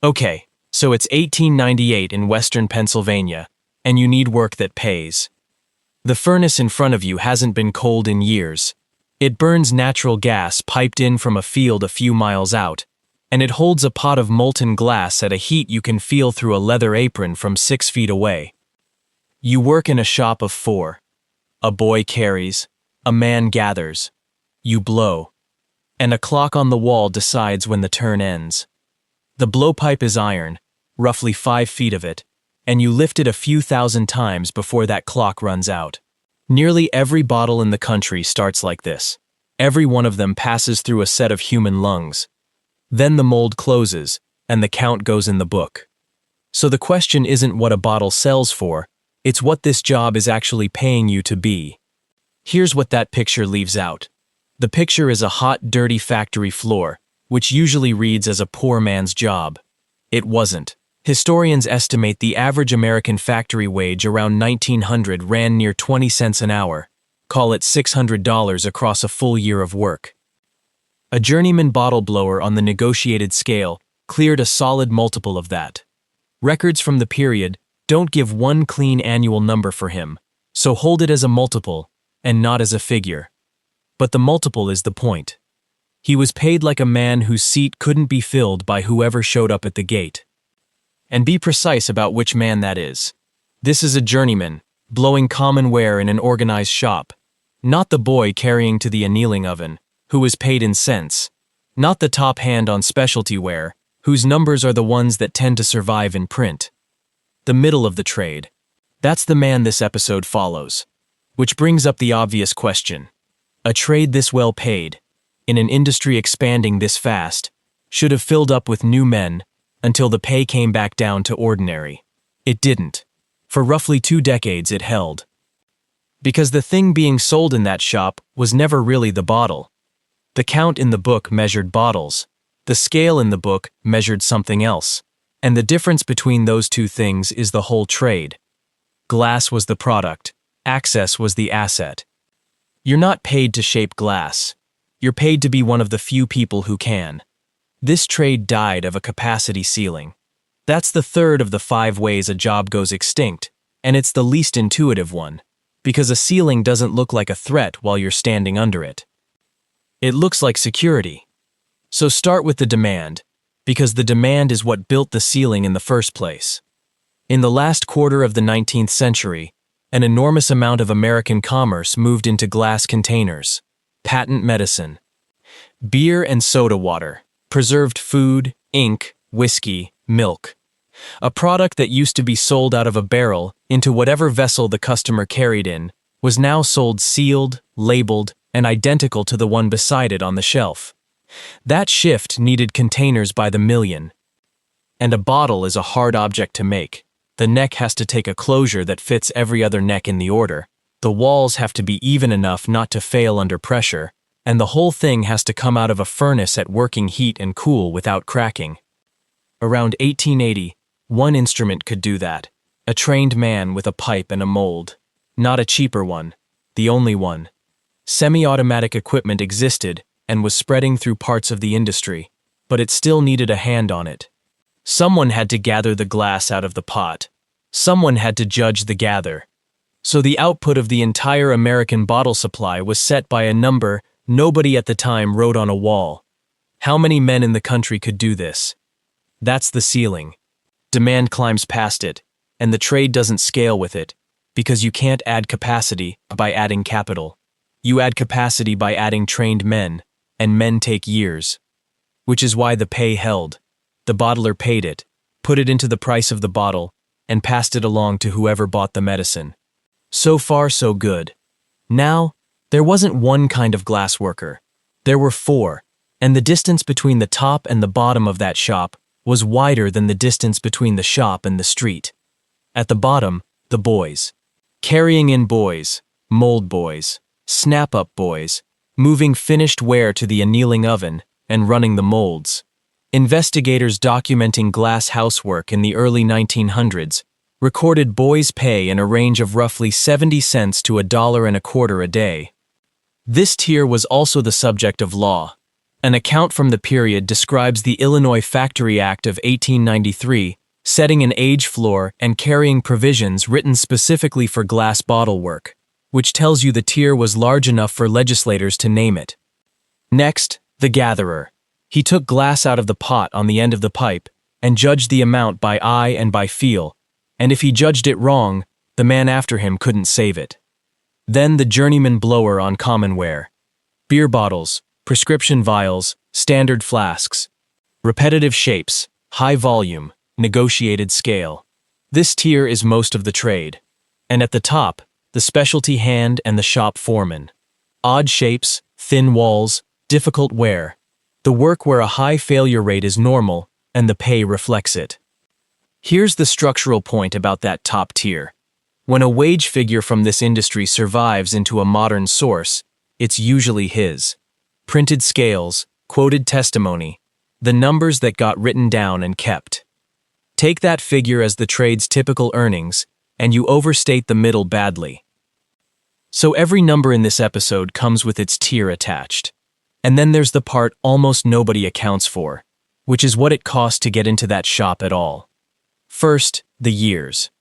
Okay, so it's 1898 in western Pennsylvania, and you need work that pays. The furnace in front of you hasn't been cold in years. It burns natural gas piped in from a field a few miles out, and it holds a pot of molten glass at a heat you can feel through a leather apron from 6 feet away. You work in a shop of 4. A boy carries, a man gathers. You blow, and a clock on the wall decides when the turn ends. The blowpipe is iron, roughly 5 feet of it, and you lift it a few thousand times before that clock runs out. Nearly every bottle in the country starts like this. Every one of them passes through a set of human lungs. Then the mold closes, and the count goes in the book. So the question isn't what a bottle sells for, it's what this job is actually paying you to be. Here's what that picture leaves out. The picture is a hot, dirty factory floor, which usually reads as a poor man's job. It wasn't. Historians estimate the average American factory wage around 1900 ran near 20 cents an hour. Call it $600 across a full year of work. A journeyman bottle blower on the negotiated scale cleared a solid multiple of that. Records from the period don't give one clean annual number for him, so hold it as a multiple and not as a figure. But the multiple is the point. He was paid like a man whose seat couldn't be filled by whoever showed up at the gate. And be precise about which man that is. This is a journeyman, blowing common ware in an organized shop. Not the boy carrying to the annealing oven, who was paid in cents. Not the top hand on specialty ware, whose numbers are the ones that tend to survive in print. The middle of the trade. That's the man this episode follows. Which brings up the obvious question. A trade this well paid, in an industry expanding this fast, should have filled up with new men until the pay came back down to ordinary. It didn't. For roughly 2 decades it held. Because the thing being sold in that shop was never really the bottle. The count in the book measured bottles. The scale in the book measured something else. And the difference between those two things is the whole trade. Glass was the product. Access was the asset. You're not paid to shape glass. You're paid to be one of the few people who can. This trade died of a capacity ceiling. That's the third of the 5 ways a job goes extinct, and it's the least intuitive one, because a ceiling doesn't look like a threat while you're standing under it. It looks like security. So start with the demand, because the demand is what built the ceiling in the first place. In the last quarter of the 19th century, an enormous amount of American commerce moved into glass containers. Patent medicine, beer and soda water, preserved food, ink, whiskey, milk. A product that used to be sold out of a barrel into whatever vessel the customer carried in was now sold sealed, labeled, and identical to the one beside it on the shelf. That shift needed containers by the million. And a bottle is a hard object to make. The neck has to take a closure that fits every other neck in the order. The walls have to be even enough not to fail under pressure, and the whole thing has to come out of a furnace at working heat and cool without cracking. Around 1880, one instrument could do that. A trained man with a pipe and a mold. Not a cheaper one, the only one. Semi-automatic equipment existed and was spreading through parts of the industry, but it still needed a hand on it. Someone had to gather the glass out of the pot. Someone had to judge the gather. So the output of the entire American bottle supply was set by a number nobody at the time wrote on a wall. How many men in the country could do this? That's the ceiling. Demand climbs past it, and the trade doesn't scale with it, because you can't add capacity by adding capital. You add capacity by adding trained men, and men take years. Which is why the pay held. The bottler paid it, put it into the price of the bottle, and passed it along to whoever bought the medicine. So far, so good. Now, there wasn't one kind of glass worker. There were 4, and the distance between the top and the bottom of that shop was wider than the distance between the shop and the street. At the bottom, the boys. Carrying in boys, mold boys, snap-up boys, moving finished ware to the annealing oven, and running the molds. Investigators documenting glass housework in the early 1900s recorded boys' pay in a range of roughly 70 cents to $1.25 a day. This tier was also the subject of law. An account from the period describes the Illinois Factory Act of 1893, setting an age floor and carrying provisions written specifically for glass bottle work, which tells you the tier was large enough for legislators to name it. Next, the gatherer. He took glass out of the pot on the end of the pipe and judged the amount by eye and by feel, and if he judged it wrong, the man after him couldn't save it. Then the journeyman blower on common ware. Beer bottles, prescription vials, standard flasks. Repetitive shapes, high volume, negotiated scale. This tier is most of the trade. And at the top, the specialty hand and the shop foreman. Odd shapes, thin walls, difficult wear. The work where a high failure rate is normal, and the pay reflects it. Here's the structural point about that top tier. When a wage figure from this industry survives into a modern source, it's usually his. Printed scales, quoted testimony, the numbers that got written down and kept. Take that figure as the trade's typical earnings, and you overstate the middle badly. So every number in this episode comes with its tier attached. And then there's the part almost nobody accounts for, which is what it cost to get into that shop at all. First, the years.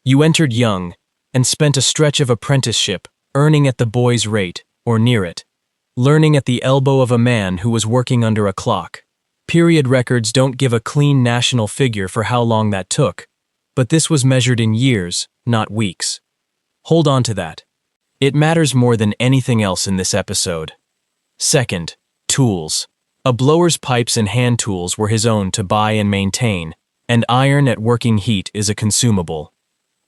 You entered young and spent a stretch of apprenticeship earning at the boy's rate, or near it, learning at the elbow of a man who was working under a clock. Period records don't give a clean national figure for how long that took, but this was measured in years, not weeks. Hold on to that. It matters more than anything else in this episode. Second, tools. A blower's pipes and hand tools were his own to buy and maintain, and iron at working heat is a consumable.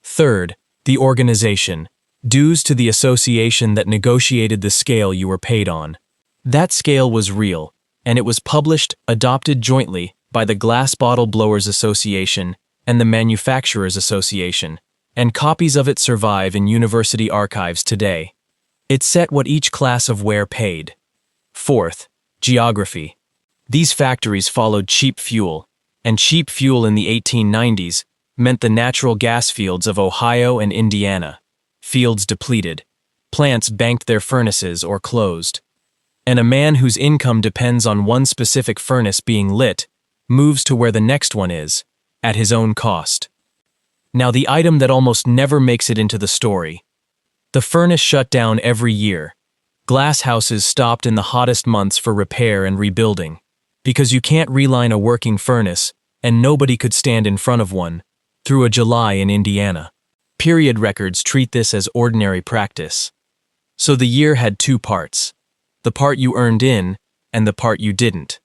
Third, the organization. Dues to the association that negotiated the scale you were paid on. That scale was real, and it was published, adopted jointly by the Glass Bottle Blowers Association and the Manufacturers Association, and copies of it survive in university archives today. It set what each class of ware paid. Fourth, geography. These factories followed cheap fuel, and cheap fuel in the 1890s meant the natural gas fields of Ohio and Indiana. Fields depleted. Plants banked their furnaces or closed. And a man whose income depends on one specific furnace being lit moves to where the next one is, at his own cost. Now the item that almost never makes it into the story. The furnace shut down every year. Glass houses stopped in the hottest months for repair and rebuilding, because you can't reline a working furnace, and nobody could stand in front of one, through a July in Indiana. Period records treat this as ordinary practice. So the year had two parts, the part you earned in and the part you didn't,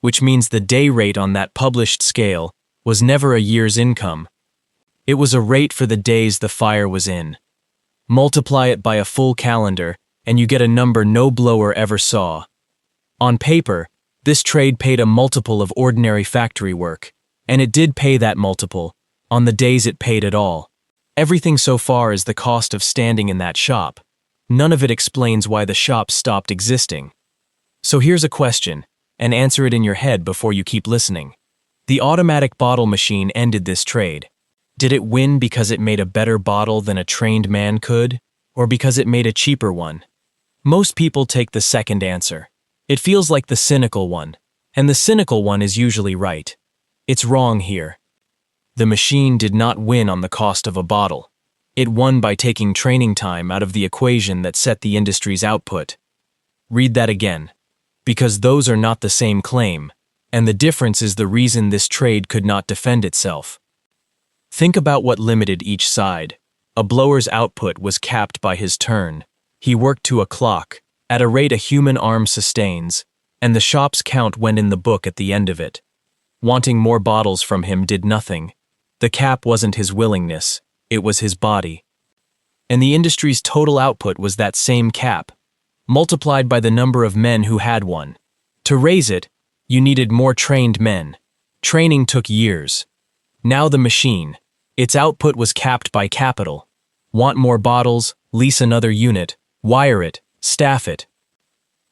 which means the day rate on that published scale was never a year's income. It was a rate for the days the fire was in. Multiply it by a full calendar, and you get a number no blower ever saw. On paper, this trade paid a multiple of ordinary factory work, and it did pay that multiple, on the days it paid at all. Everything so far is the cost of standing in that shop. None of it explains why the shop stopped existing. So here's a question, and answer it in your head before you keep listening. The automatic bottle machine ended this trade. Did it win because it made a better bottle than a trained man could, or because it made a cheaper one? Most people take the second answer. It feels like the cynical one, and the cynical one is usually right. It's wrong here. The machine did not win on the cost of a bottle. It won by taking training time out of the equation that set the industry's output. Read that again. Because those are not the same claim, and the difference is the reason this trade could not defend itself. Think about what limited each side. A blower's output was capped by his turn. He worked to a clock, at a rate a human arm sustains, and the shop's count went in the book at the end of it. Wanting more bottles from him did nothing. The cap wasn't his willingness, it was his body. And the industry's total output was that same cap, multiplied by the number of men who had one. To raise it, you needed more trained men. Training took years. Now the machine, its output was capped by capital. Want more bottles, lease another unit, wire it, staff it.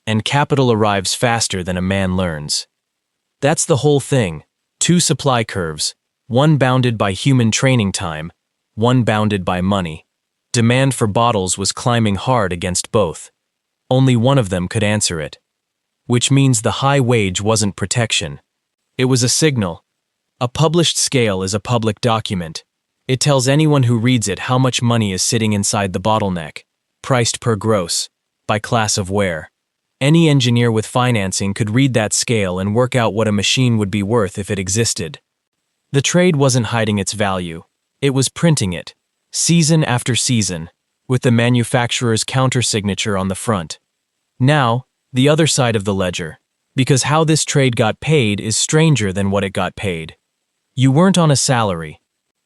And capital arrives faster than a man learns. That's the whole thing. Two supply curves, one bounded by human training time, one bounded by money. Demand for bottles was climbing hard against both. Only one of them could answer it. which means the high wage wasn't protection. It was a signal. A published scale is a public document. It tells anyone who reads it how much money is sitting inside the bottleneck, priced per gross, by class of ware. Any engineer with financing could read that scale and work out what a machine would be worth if it existed. The trade wasn't hiding its value. It was printing it, season after season, with the manufacturer's countersignature on the front. Now, the other side of the ledger, because how this trade got paid is stranger than what it got paid. You weren't on a salary.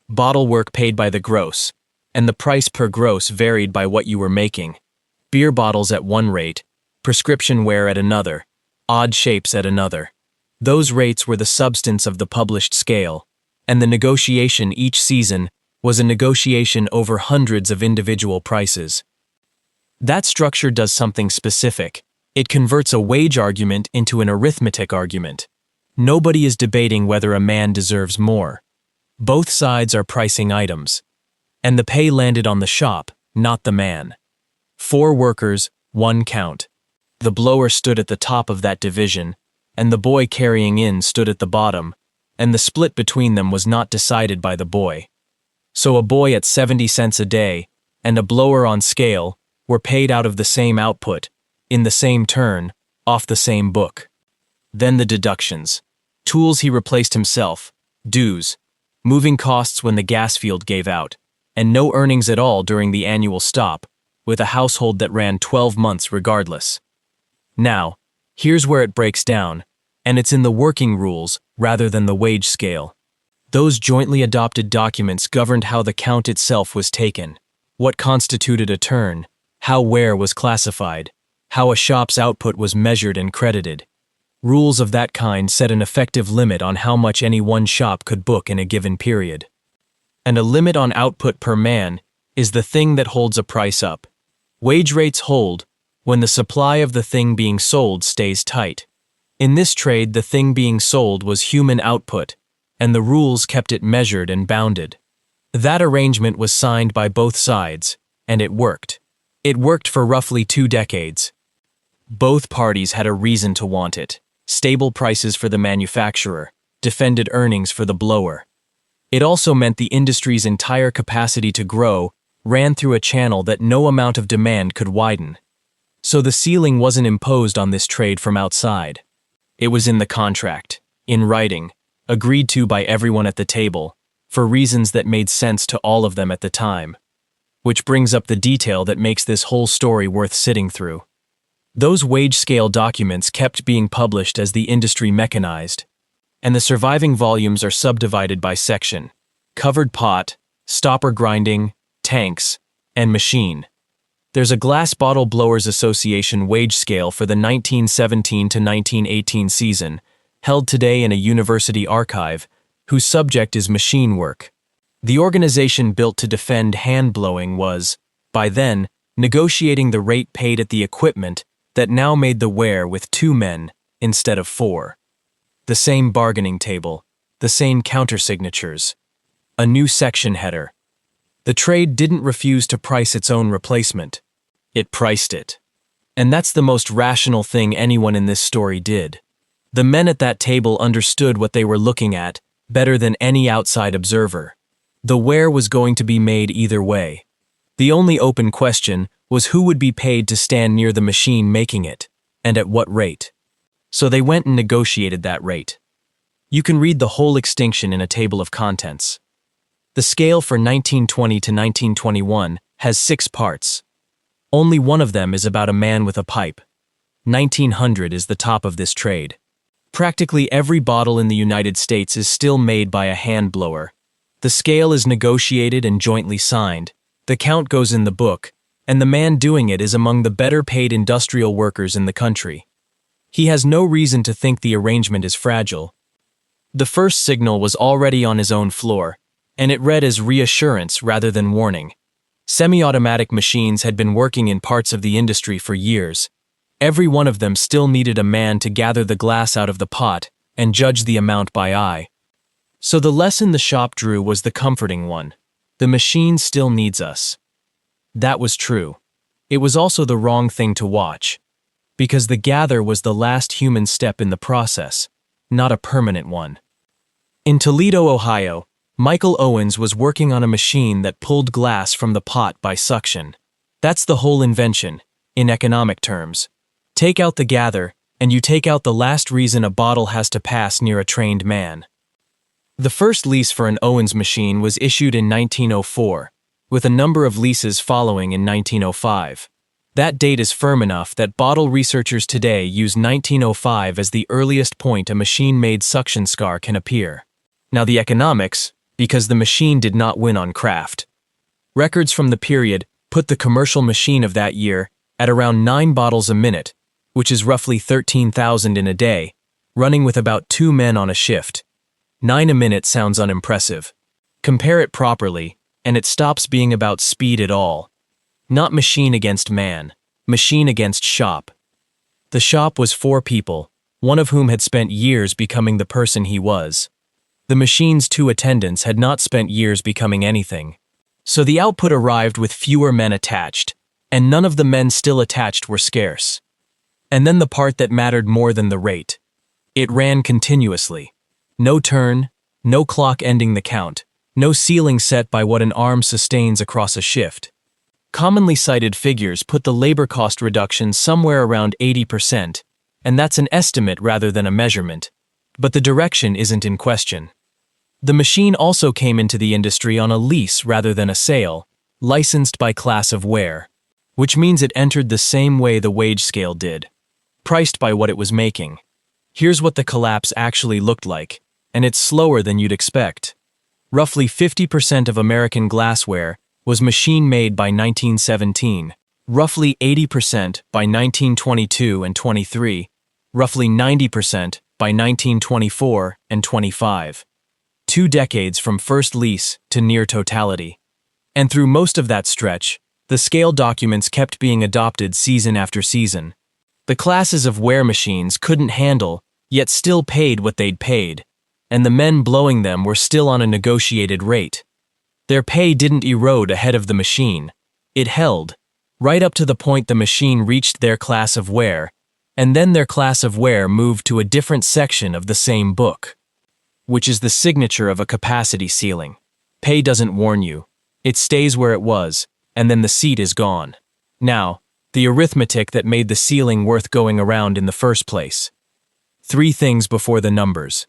Bottle work paid by the gross, and the price per gross varied by what you were making. Beer bottles at one rate, prescription ware at another, odd shapes at another. Those rates were the substance of the published scale, and the negotiation each season was a negotiation over hundreds of individual prices. That structure does something specific. It converts a wage argument into an arithmetic argument. Nobody is debating whether a man deserves more. Both sides are pricing items. And the pay landed on the shop, not the man. 4 workers, 1 count. The blower stood at the top of that division, and the boy carrying in stood at the bottom, and the split between them was not decided by the boy. So a boy at 70 cents a day, and a blower on scale, were paid out of the same output, in the same turn, off the same book. Then the deductions. Tools he replaced himself, dues, moving costs when the gas field gave out, and no earnings at all during the annual stop, with a household that ran 12 months regardless. Now, here's where it breaks down, and it's in the working rules rather than the wage scale. Those jointly adopted documents governed how the count itself was taken, what constituted a turn, how ware was classified, how a shop's output was measured and credited. Rules of that kind set an effective limit on how much any one shop could book in a given period. And a limit on output per man is the thing that holds a price up. Wage rates hold when the supply of the thing being sold stays tight. In this trade, the thing being sold was human output, and the rules kept it measured and bounded. That arrangement was signed by both sides, and it worked. It worked for roughly 2 decades. Both parties had a reason to want it. Stable prices for the manufacturer, defended earnings for the blower. It also meant the industry's entire capacity to grow ran through a channel that no amount of demand could widen. So the ceiling wasn't imposed on this trade from outside. It was in the contract, in writing, agreed to by everyone at the table, for reasons that made sense to all of them at the time. Which brings up the detail that makes this whole story worth sitting through. Those wage scale documents kept being published as the industry mechanized, and the surviving volumes are subdivided by section: covered pot, stopper grinding, tanks, and machine. There's a Glass Bottle Blowers Association wage scale for the 1917 to 1918 season, held today in a university archive, whose subject is machine work. The organization built to defend hand blowing was, by then, negotiating the rate paid at the equipment that now made the ware with 2 men instead of 4. The same bargaining table, the same countersignatures, a new section header. The trade didn't refuse to price its own replacement. It priced it. And that's the most rational thing anyone in this story did. The men at that table understood what they were looking at better than any outside observer. The ware was going to be made either way. The only open question was who would be paid to stand near the machine making it, and at what rate. So they went and negotiated that rate. You can read the whole extinction in a table of contents. The scale for 1920 to 1921 has 6 parts. Only one of them is about a man with a pipe. 1900 is the top of this trade. Practically every bottle in the United States is still made by a hand blower. The scale is negotiated and jointly signed. The count goes in the book, and the man doing it is among the better paid industrial workers in the country. He has no reason to think the arrangement is fragile. The first signal was already on his own floor, and it read as reassurance rather than warning. Semi-automatic machines had been working in parts of the industry for years. Every one of them still needed a man to gather the glass out of the pot and judge the amount by eye. So the lesson the shop drew was the comforting one. The machine still needs us. That was true. It was also the wrong thing to watch. because the gather was the last human step in the process, not a permanent one. In Toledo, Ohio, Michael Owens was working on a machine that pulled glass from the pot by suction. That's the whole invention, in economic terms. Take out the gather, and you take out the last reason a bottle has to pass near a trained man. The first lease for an Owens machine was issued in 1904, with a number of leases following in 1905. That date is firm enough that bottle researchers today use 1905 as the earliest point a machine-made suction scar can appear. Now the economics, because the machine did not win on craft. Records from the period put the commercial machine of that year at around 9 bottles a minute, which is roughly 13,000 in a day, running with about 2 men on a shift. 9 a minute sounds unimpressive. Compare it properly, and it stops being about speed at all. Not machine against man, machine against shop. The shop was 4 people, one of whom had spent years becoming the person he was. The machine's 2 attendants had not spent years becoming anything. So the output arrived with fewer men attached, and none of the men still attached were scarce. And then the part that mattered more than the rate. It ran continuously. No turn, no clock ending the count, no ceiling set by what an arm sustains across a shift. Commonly cited figures put the labor cost reduction somewhere around 80%, and that's an estimate rather than a measurement, but the direction isn't in question. The machine also came into the industry on a lease rather than a sale, licensed by class of ware, which means it entered the same way the wage scale did, priced by what it was making. Here's what the collapse actually looked like, and it's slower than you'd expect. Roughly 50% of American glassware was machine-made by 1917, roughly 80% by 1922 and 23, roughly 90% by 1924 and 25. 2 decades from first lease to near totality. And through most of that stretch, the scale documents kept being adopted season after season. The classes of ware machines couldn't handle, yet still paid what they'd paid, and the men blowing them were still on a negotiated rate. Their pay didn't erode ahead of the machine. It held, right up to the point the machine reached their class of ware, and then their class of ware moved to a different section of the same book, which is the signature of a capacity ceiling. Pay doesn't warn you. It stays where it was, and then the seat is gone. Now, the arithmetic that made the ceiling worth going around in the first place. 3 things before the numbers.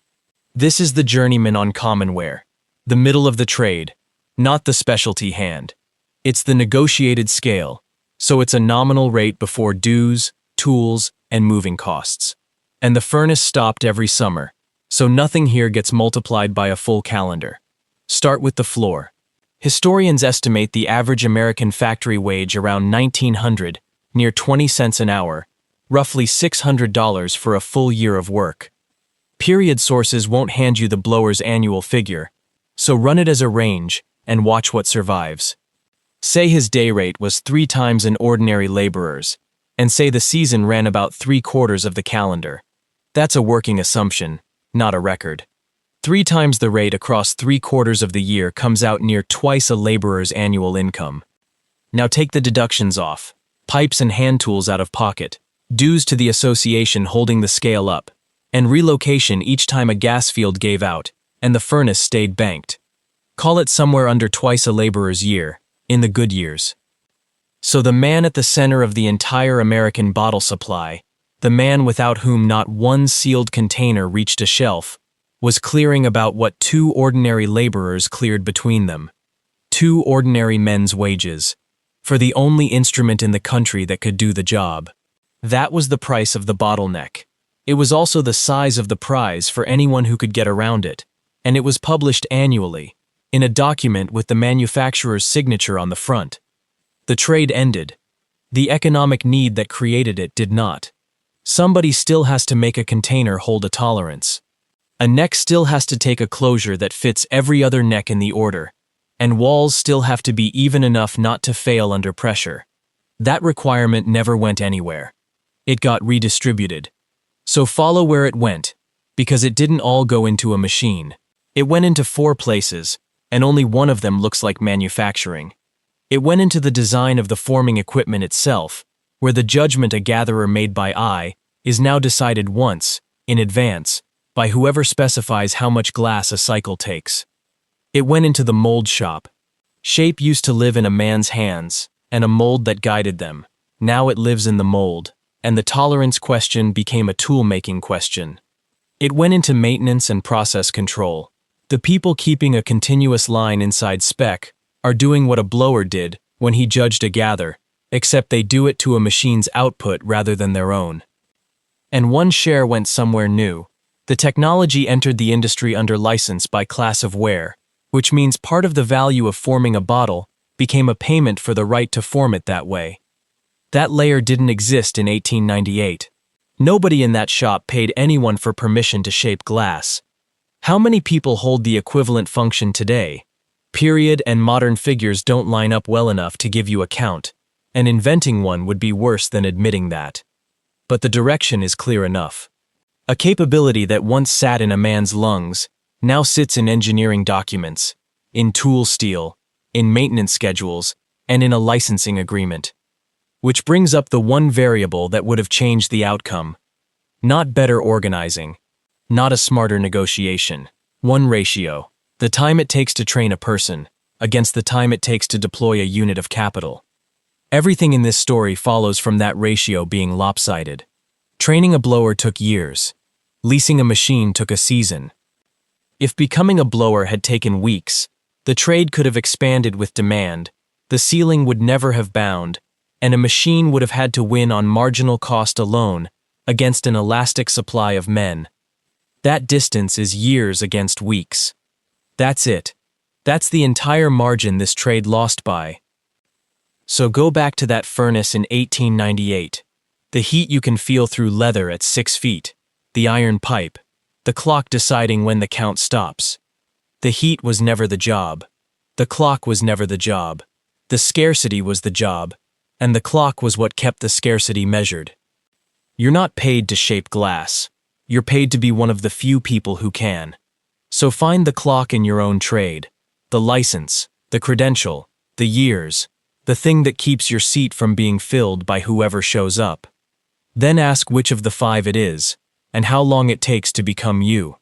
This is the journeyman on common ware, the middle of the trade, not the specialty hand. It's the negotiated scale, so it's a nominal rate before dues, tools, and moving costs. And the furnace stopped every summer, so nothing here gets multiplied by a full calendar. Start with the floor. Historians estimate the average American factory wage around 1900, near 20 cents an hour, roughly $600 for a full year of work. Period sources won't hand you the blower's annual figure, so run it as a range and watch what survives. Say his day rate was 3 times an ordinary laborer's, and say the season ran about 3/4 of the calendar. That's a working assumption, not a record. 3 times the rate across 3/4 of the year comes out near twice a laborer's annual income. Now take the deductions off, pipes and hand tools out of pocket, dues to the association holding the scale up, and relocation each time a gas field gave out, and the furnace stayed banked. Call it somewhere under twice a laborer's year, in the good years. So the man at the center of the entire American bottle supply, the man without whom not one sealed container reached a shelf, was clearing about what 2 ordinary laborers cleared between them. 2 ordinary men's wages, for the only instrument in the country that could do the job. That was the price of the bottleneck. It was also the size of the prize for anyone who could get around it, and it was published annually, in a document with the manufacturer's signature on the front. The trade ended. The economic need that created it did not. Somebody still has to make a container hold a tolerance. A neck still has to take a closure that fits every other neck in the order, and walls still have to be even enough not to fail under pressure. That requirement never went anywhere. It got redistributed. So follow where it went, because it didn't all go into a machine. It went into 4 places, and only one of them looks like manufacturing. It went into the design of the forming equipment itself, where the judgment a gatherer made by eye is now decided once, in advance, by whoever specifies how much glass a cycle takes. It went into the mold shop. Shape used to live in a man's hands, and a mold that guided them. Now it lives in the mold, and the tolerance question became a tool-making question. It went into maintenance and process control. The people keeping a continuous line inside spec are doing what a blower did when he judged a gather, except they do it to a machine's output rather than their own. And one share went somewhere new. The technology entered the industry under license by class of ware, which means part of the value of forming a bottle became a payment for the right to form it that way. That layer didn't exist in 1898. Nobody in that shop paid anyone for permission to shape glass. How many people hold the equivalent function today? Period and modern figures don't line up well enough to give you a count, and inventing one would be worse than admitting that. But the direction is clear enough. A capability that once sat in a man's lungs now sits in engineering documents, in tool steel, in maintenance schedules, and in a licensing agreement. Which brings up the one variable that would have changed the outcome. Not better organizing, not a smarter negotiation. One ratio, the time it takes to train a person, against the time it takes to deploy a unit of capital. Everything in this story follows from that ratio being lopsided. Training a blower took years. Leasing a machine took a season. If becoming a blower had taken weeks, the trade could have expanded with demand, the ceiling would never have bound, and a machine would have had to win on marginal cost alone against an elastic supply of men. That distance is years against weeks. That's it. That's the entire margin this trade lost by. So go back to that furnace in 1898. The heat you can feel through leather at 6 feet. The iron pipe. The clock deciding when the count stops. The heat was never the job. The clock was never the job. The scarcity was the job. And the clock was what kept the scarcity measured. You're not paid to shape glass. You're paid to be one of the few people who can. So find the clock in your own trade, the license, the credential, the years, the thing that keeps your seat from being filled by whoever shows up. Then ask which of the 5 it is, and how long it takes to become you.